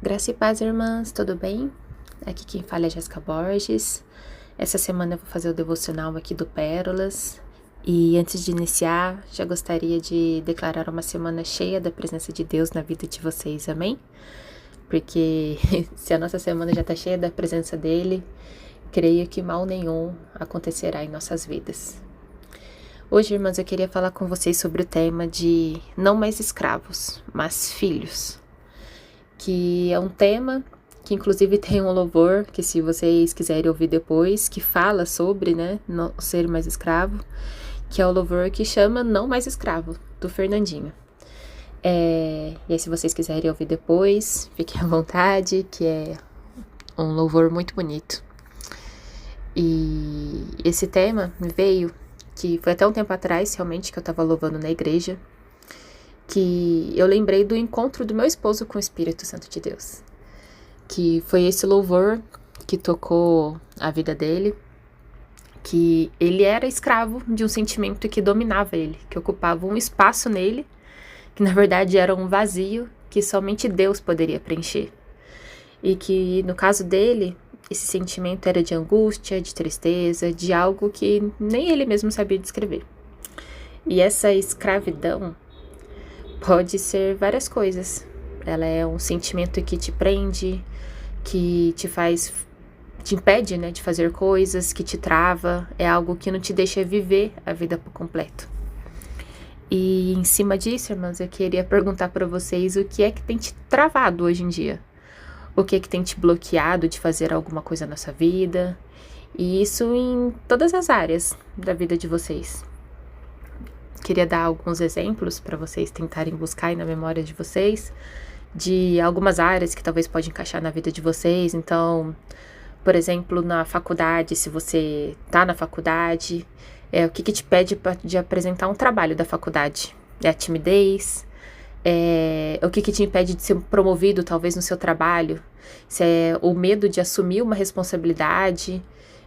Graça e paz, irmãs, tudo bem? Aqui quem fala é Jéssica Borges. Essa semana eu vou fazer o devocional aqui do Pérolas. E antes de iniciar, já gostaria de declarar uma semana cheia da presença de Deus na vida de vocês, amém? Porque se a nossa semana já está cheia da presença dele, creio que mal nenhum acontecerá em nossas vidas. Hoje, irmãs, eu queria falar com vocês sobre o tema de não mais escravos, mas filhos. Que é um tema que inclusive tem um louvor, que se vocês quiserem ouvir depois, que fala sobre, não ser mais escravo, que é o louvor que chama Não Mais Escravo, do Fernandinho. E aí se vocês quiserem ouvir depois, fiquem à vontade, que é um louvor muito bonito. E esse tema veio, que foi até um tempo atrás, realmente, que eu tava louvando na igreja, que eu lembrei do encontro do meu esposo com o Espírito Santo de Deus. Que foi esse louvor que tocou a vida dele, que ele era escravo de um sentimento que dominava ele, que ocupava um espaço nele, que na verdade era um vazio que somente Deus poderia preencher. E que no caso dele, esse sentimento era de angústia, de tristeza, de algo que nem ele mesmo sabia descrever. E essa escravidão pode ser várias coisas. Ela é um sentimento que te prende, que te impede, de fazer coisas, que te trava, é algo que não te deixa viver a vida por completo. E em cima disso, irmãs, eu queria perguntar para vocês o que é que tem te travado hoje em dia? O que é que tem te bloqueado de fazer alguma coisa na sua vida? E isso em todas as áreas da vida de vocês. Queria dar alguns exemplos para vocês tentarem buscar aí na memória de vocês, de algumas áreas que talvez pode encaixar na vida de vocês. Então, por exemplo, na faculdade, se você tá na faculdade, o que te pede de apresentar um trabalho da faculdade? É a timidez? O que te impede de ser promovido, talvez, no seu trabalho? Se é o medo de assumir uma responsabilidade,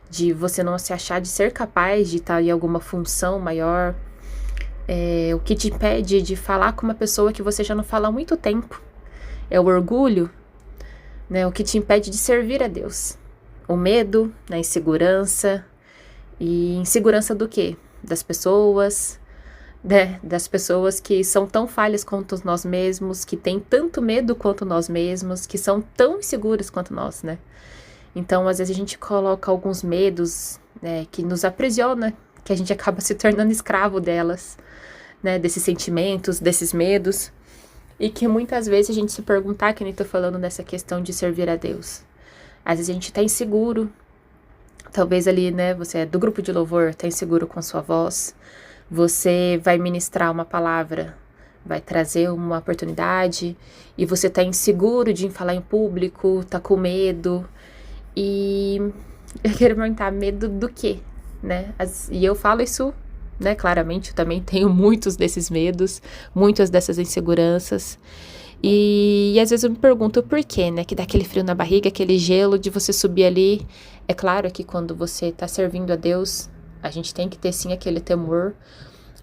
de você não se achar de ser capaz de estar em alguma função maior? O que te impede de falar com uma pessoa que você já não fala há muito tempo? É o orgulho, o que te impede de servir a Deus. O medo, a insegurança. E insegurança do quê? Das pessoas, das pessoas que são tão falhas quanto nós mesmos, que têm tanto medo quanto nós mesmos, que são tão inseguras quanto nós, Então, às vezes a gente coloca alguns medos, que nos aprisiona, que a gente acaba se tornando escravo delas, desses sentimentos, desses medos. E que muitas vezes a gente se perguntar, que nem tô falando nessa questão de servir a Deus. Às vezes a gente tá inseguro. Talvez ali, você é do grupo de louvor, tá inseguro com a sua voz. Você vai ministrar uma palavra, vai trazer uma oportunidade. E você tá inseguro de falar em público, tá com medo. E eu quero perguntar, medo do quê? E eu falo isso, claramente, eu também tenho muitos desses medos, muitas dessas inseguranças. E às vezes eu me pergunto por quê, que dá aquele frio na barriga, aquele gelo de você subir ali. É claro que quando você está servindo a Deus, a gente tem que ter sim aquele temor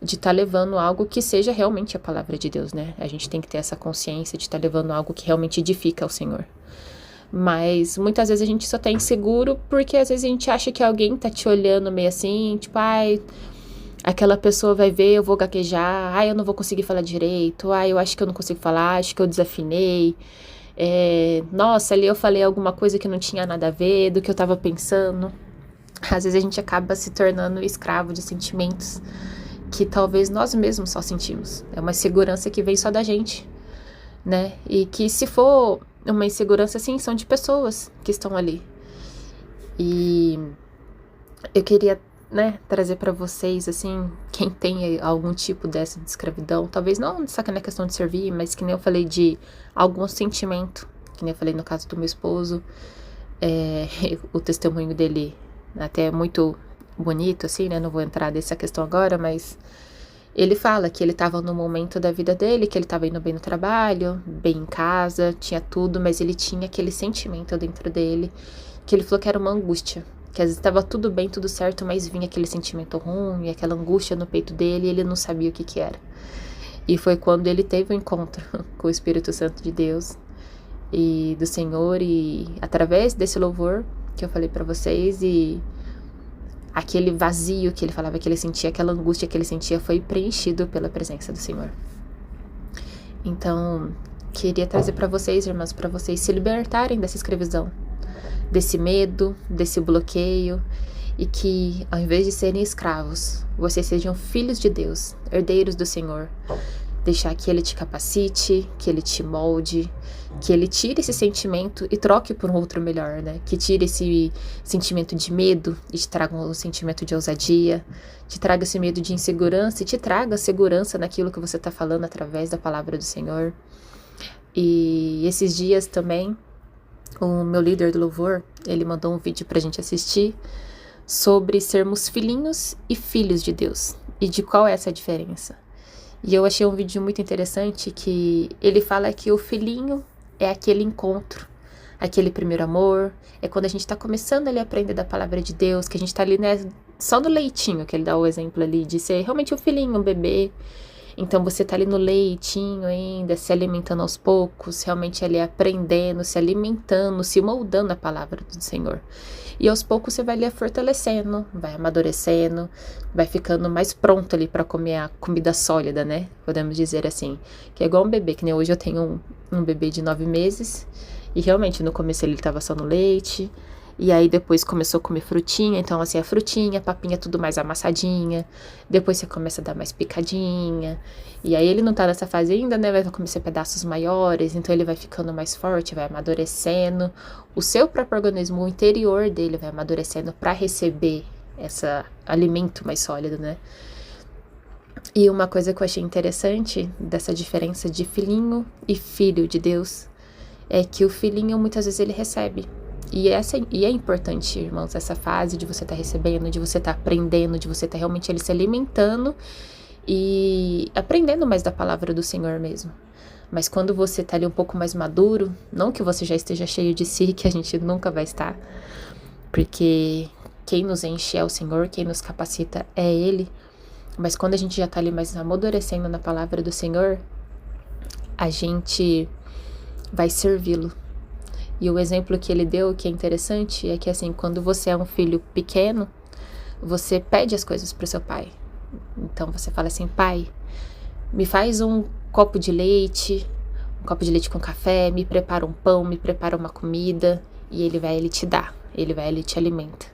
de estar levando algo que seja realmente a palavra de Deus, A gente tem que ter essa consciência de estar levando algo que realmente edifica ao Senhor. Mas muitas vezes a gente só tá inseguro porque às vezes a gente acha que alguém tá te olhando meio assim, tipo, aquela pessoa vai ver, eu vou gaguejar, eu não vou conseguir falar direito, eu acho que eu não consigo falar, acho que eu desafinei, nossa, ali eu falei alguma coisa que não tinha nada a ver do que eu tava pensando. Às vezes a gente acaba se tornando escravo de sentimentos que talvez nós mesmos só sentimos. É uma insegurança que vem só da gente, E que se for uma insegurança, assim, são de pessoas que estão ali. E eu queria, trazer para vocês, assim, quem tem algum tipo dessa de escravidão, talvez não destaque na questão de servir, mas que nem eu falei de algum sentimento, que nem eu falei no caso do meu esposo, o testemunho dele até é muito bonito, assim, não vou entrar nessa questão agora, mas ele fala que ele estava no momento da vida dele, que ele estava indo bem no trabalho, bem em casa, tinha tudo, mas ele tinha aquele sentimento dentro dele, que ele falou que era uma angústia, que às vezes estava tudo bem, tudo certo, mas vinha aquele sentimento ruim, aquela angústia no peito dele, e ele não sabia o que era. E foi quando ele teve o encontro com o Espírito Santo de Deus, e do Senhor, e através desse louvor que eu falei pra vocês, e aquele vazio que ele falava que ele sentia, aquela angústia que ele sentia, foi preenchido pela presença do Senhor. Então, queria trazer pra vocês, irmãs, pra vocês se libertarem dessa escravidão, desse medo, desse bloqueio, e que, ao invés de serem escravos, vocês sejam filhos de Deus, herdeiros do Senhor. Deixar que Ele te capacite, que Ele te molde, que Ele tire esse sentimento e troque por um outro melhor, né? Que tire esse sentimento de medo e te traga um sentimento de ousadia, te traga esse medo de insegurança e te traga segurança naquilo que você está falando através da palavra do Senhor. E esses dias também, o meu líder do louvor, ele mandou um vídeo pra gente assistir sobre sermos filhinhos e filhos de Deus e de qual é essa diferença. E eu achei um vídeo muito interessante que ele fala que o filhinho é aquele encontro, aquele primeiro amor, é quando a gente tá começando ali a aprender da palavra de Deus, que a gente tá ali, né, só no leitinho, que ele dá o exemplo ali de ser realmente um filhinho, um bebê. Então você tá ali no leitinho ainda, se alimentando aos poucos, realmente ali aprendendo, se alimentando, se moldando a palavra do Senhor. E aos poucos você vai ali fortalecendo, vai amadurecendo, vai ficando mais pronto ali para comer a comida sólida, né? Podemos dizer assim, que é igual um bebê, que nem hoje eu tenho um bebê de 9 meses, e realmente no começo ele tava só no leite, e aí depois começou a comer frutinha, então assim, a frutinha, a papinha tudo mais amassadinha, depois você começa a dar mais picadinha, e aí ele não tá nessa fase ainda, né, vai começar pedaços maiores, então ele vai ficando mais forte, vai amadurecendo, o seu próprio organismo, o interior dele vai amadurecendo para receber esse alimento mais sólido, né. E uma coisa que eu achei interessante dessa diferença de filhinho e filho de Deus, é que o filhinho muitas vezes ele recebe. E é importante, irmãos, essa fase de você estar recebendo, de você estar aprendendo, de você estar realmente ele se alimentando e aprendendo mais da palavra do Senhor mesmo. Mas quando você está ali um pouco mais maduro, não que você já esteja cheio de si, que a gente nunca vai estar, porque quem nos enche é o Senhor, quem nos capacita é Ele. Mas quando a gente já está ali mais amadurecendo na palavra do Senhor, a gente vai servi-lo. E o exemplo que ele deu, que é interessante, é que assim, quando você é um filho pequeno, você pede as coisas para o seu pai. Então você fala assim, pai, me faz um copo de leite com café, me prepara um pão, me prepara uma comida, e ele te dá, ele te alimenta.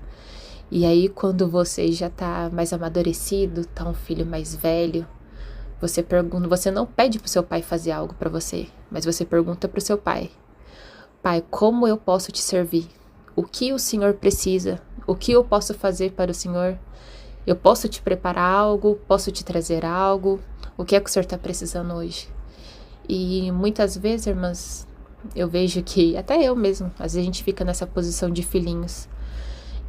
E aí quando você já tá mais amadurecido, tá um filho mais velho, você não pede pro seu pai fazer algo para você, mas você pergunta pro seu pai, pai, como eu posso te servir? O que o Senhor precisa? O que eu posso fazer para o Senhor? Eu posso te preparar algo? Posso te trazer algo? O que é que o Senhor está precisando hoje? E muitas vezes, irmãs, eu vejo que, até eu mesmo, às vezes a gente fica nessa posição de filhinhos.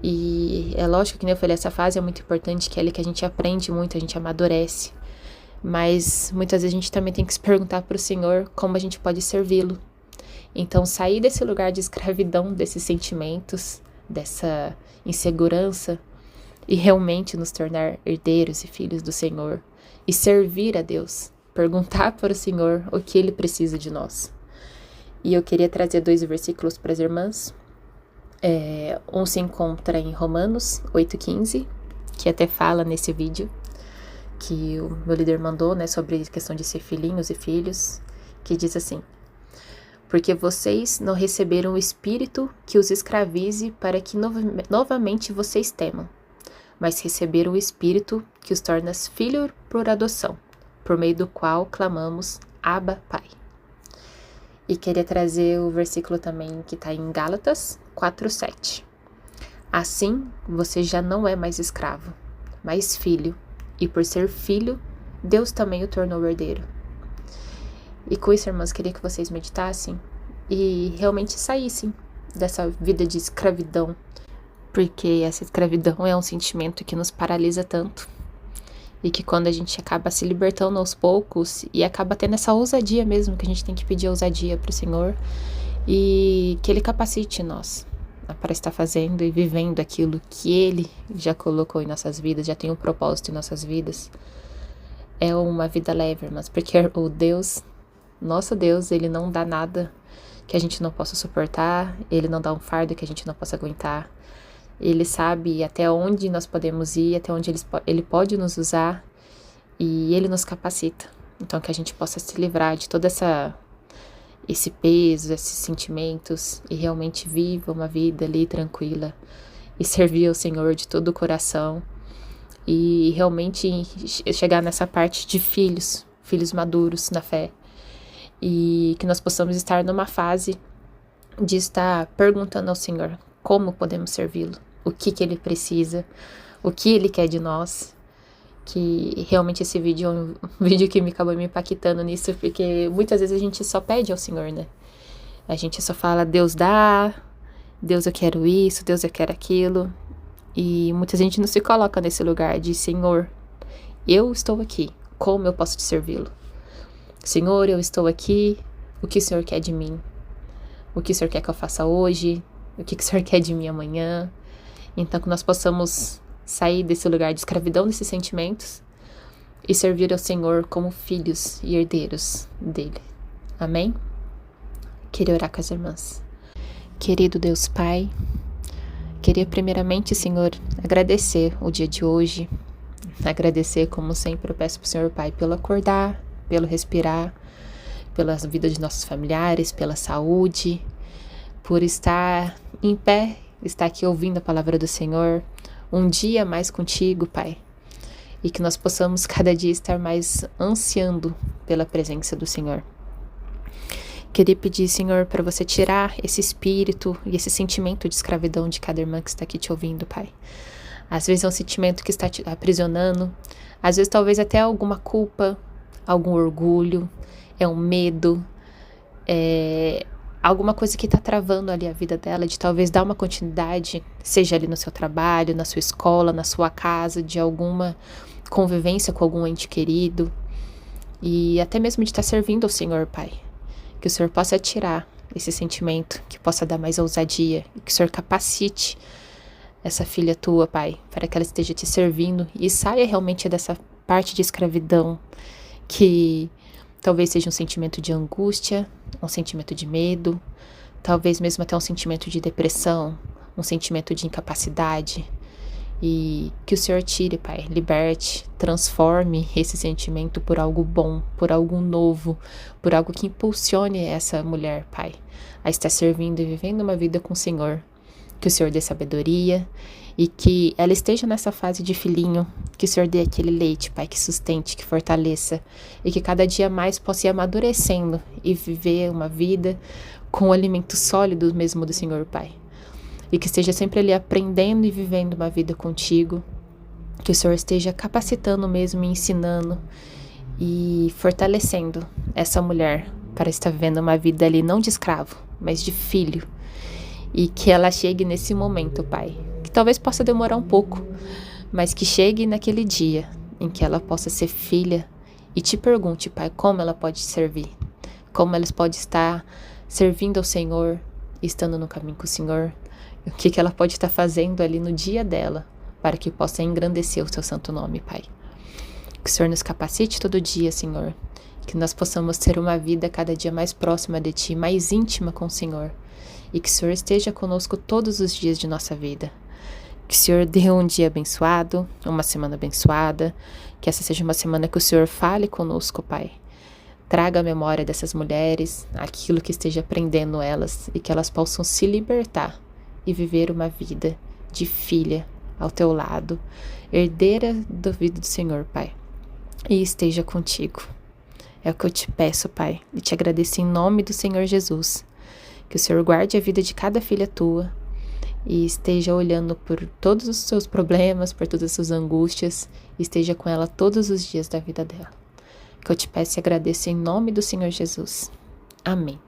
E é lógico que, nem eu falei, essa fase é muito importante, que é ali que a gente aprende muito, a gente amadurece. Mas muitas vezes a gente também tem que se perguntar para o Senhor como a gente pode servi-lo. Então, sair desse lugar de escravidão, desses sentimentos, dessa insegurança, e realmente nos tornar herdeiros e filhos do Senhor, e servir a Deus, perguntar para o Senhor o que Ele precisa de nós. E eu queria trazer 2 versículos para as irmãs. Um se encontra em Romanos 8,15, que até fala nesse vídeo, que o meu líder mandou, né, sobre a questão de ser filhinhos e filhos, que diz assim, porque vocês não receberam o Espírito que os escravize para que novamente vocês temam, mas receberam o Espírito que os torna filhos por adoção, por meio do qual clamamos, Abba, Pai. E queria trazer o versículo também que está em Gálatas 4:7. Assim, você já não é mais escravo, mas filho, e por ser filho, Deus também o tornou herdeiro. E com isso, irmãs, queria que vocês meditassem e realmente saíssem dessa vida de escravidão, porque essa escravidão é um sentimento que nos paralisa tanto, e que quando a gente acaba se libertando aos poucos e acaba tendo essa ousadia mesmo, que a gente tem que pedir ousadia para o Senhor, e que Ele capacite nós para estar fazendo e vivendo aquilo que Ele já colocou em nossas vidas, já tem um propósito em nossas vidas. É uma vida leve, irmãs, porque o Deus, nosso Deus, Ele não dá nada que a gente não possa suportar, Ele não dá um fardo que a gente não possa aguentar. Ele sabe até onde nós podemos ir, até onde Ele pode nos usar, e Ele nos capacita. Então, que a gente possa se livrar de todo esse peso, esses sentimentos, e realmente viva uma vida ali tranquila, e servir ao Senhor de todo o coração, e realmente chegar nessa parte de filhos maduros na fé, e que nós possamos estar numa fase de estar perguntando ao Senhor como podemos servi-lo, o que Ele precisa, o que Ele quer de nós. Que realmente esse vídeo é um vídeo que me acabou me impactando nisso, porque muitas vezes a gente só pede ao Senhor, né? A gente só fala, Deus dá, Deus eu quero isso, Deus eu quero aquilo, e muita gente não se coloca nesse lugar de Senhor, eu estou aqui, como eu posso te servi-lo? Senhor, eu estou aqui, o que o Senhor quer de mim? O que o Senhor quer que eu faça hoje? O que o Senhor quer de mim amanhã? Então que nós possamos sair desse lugar de escravidão desses sentimentos e servir ao Senhor como filhos e herdeiros dele. Amém? Queria orar com as irmãs. Querido Deus Pai, queria primeiramente, Senhor, agradecer o dia de hoje. Agradecer, como sempre, eu peço para o Senhor Pai pelo acordar, pelo respirar, pela vida de nossos familiares, pela saúde, por estar em pé, estar aqui ouvindo a palavra do Senhor, um dia mais contigo, Pai, e que nós possamos cada dia estar mais ansiando pela presença do Senhor. Queria pedir, Senhor, para você tirar esse espírito e esse sentimento de escravidão de cada irmã que está aqui te ouvindo, Pai. Às vezes é um sentimento que está te aprisionando, às vezes talvez até alguma culpa, algum orgulho, é um medo, alguma coisa que está travando ali a vida dela, de talvez dar uma continuidade, seja ali no seu trabalho, na sua escola, na sua casa, de alguma convivência com algum ente querido, e até mesmo de estar servindo ao Senhor, Pai. Que o Senhor possa tirar esse sentimento, que possa dar mais ousadia, e que o Senhor capacite essa filha tua, Pai, para que ela esteja te servindo e saia realmente dessa parte de escravidão, que talvez seja um sentimento de angústia, um sentimento de medo, talvez mesmo até um sentimento de depressão, um sentimento de incapacidade. E que o Senhor tire, Pai, liberte, transforme esse sentimento por algo bom, por algo novo, por algo que impulsione essa mulher, Pai, a estar servindo e vivendo uma vida com o Senhor. Que o Senhor dê sabedoria e que ela esteja nessa fase de filhinho, que o Senhor dê aquele leite, Pai, que sustente, que fortaleça, e que cada dia mais possa ir amadurecendo e viver uma vida com o alimento sólido mesmo do Senhor, Pai. E que esteja sempre ali aprendendo e vivendo uma vida contigo, que o Senhor esteja capacitando mesmo e ensinando e fortalecendo essa mulher para estar vivendo uma vida ali não de escravo, mas de filho. E que ela chegue nesse momento, Pai, que talvez possa demorar um pouco, mas que chegue naquele dia em que ela possa ser filha e te pergunte, Pai, como ela pode servir, como ela pode estar servindo ao Senhor, estando no caminho com o Senhor, o que ela pode estar fazendo ali no dia dela, para que possa engrandecer o teu santo nome, Pai. Que o Senhor nos capacite todo dia, Senhor, que nós possamos ter uma vida cada dia mais próxima de Ti, mais íntima com o Senhor, e que o Senhor esteja conosco todos os dias de nossa vida. Que o Senhor dê um dia abençoado, uma semana abençoada, que essa seja uma semana que o Senhor fale conosco, Pai. Traga a memória dessas mulheres, aquilo que esteja prendendo elas, e que elas possam se libertar e viver uma vida de filha ao teu lado, herdeira da vida do Senhor, Pai. E esteja contigo. É o que eu te peço, Pai, e te agradeço em nome do Senhor Jesus. Que o Senhor guarde a vida de cada filha tua e esteja olhando por todos os seus problemas, por todas as suas angústias, e esteja com ela todos os dias da vida dela. Que eu te peço e agradeço em nome do Senhor Jesus. Amém.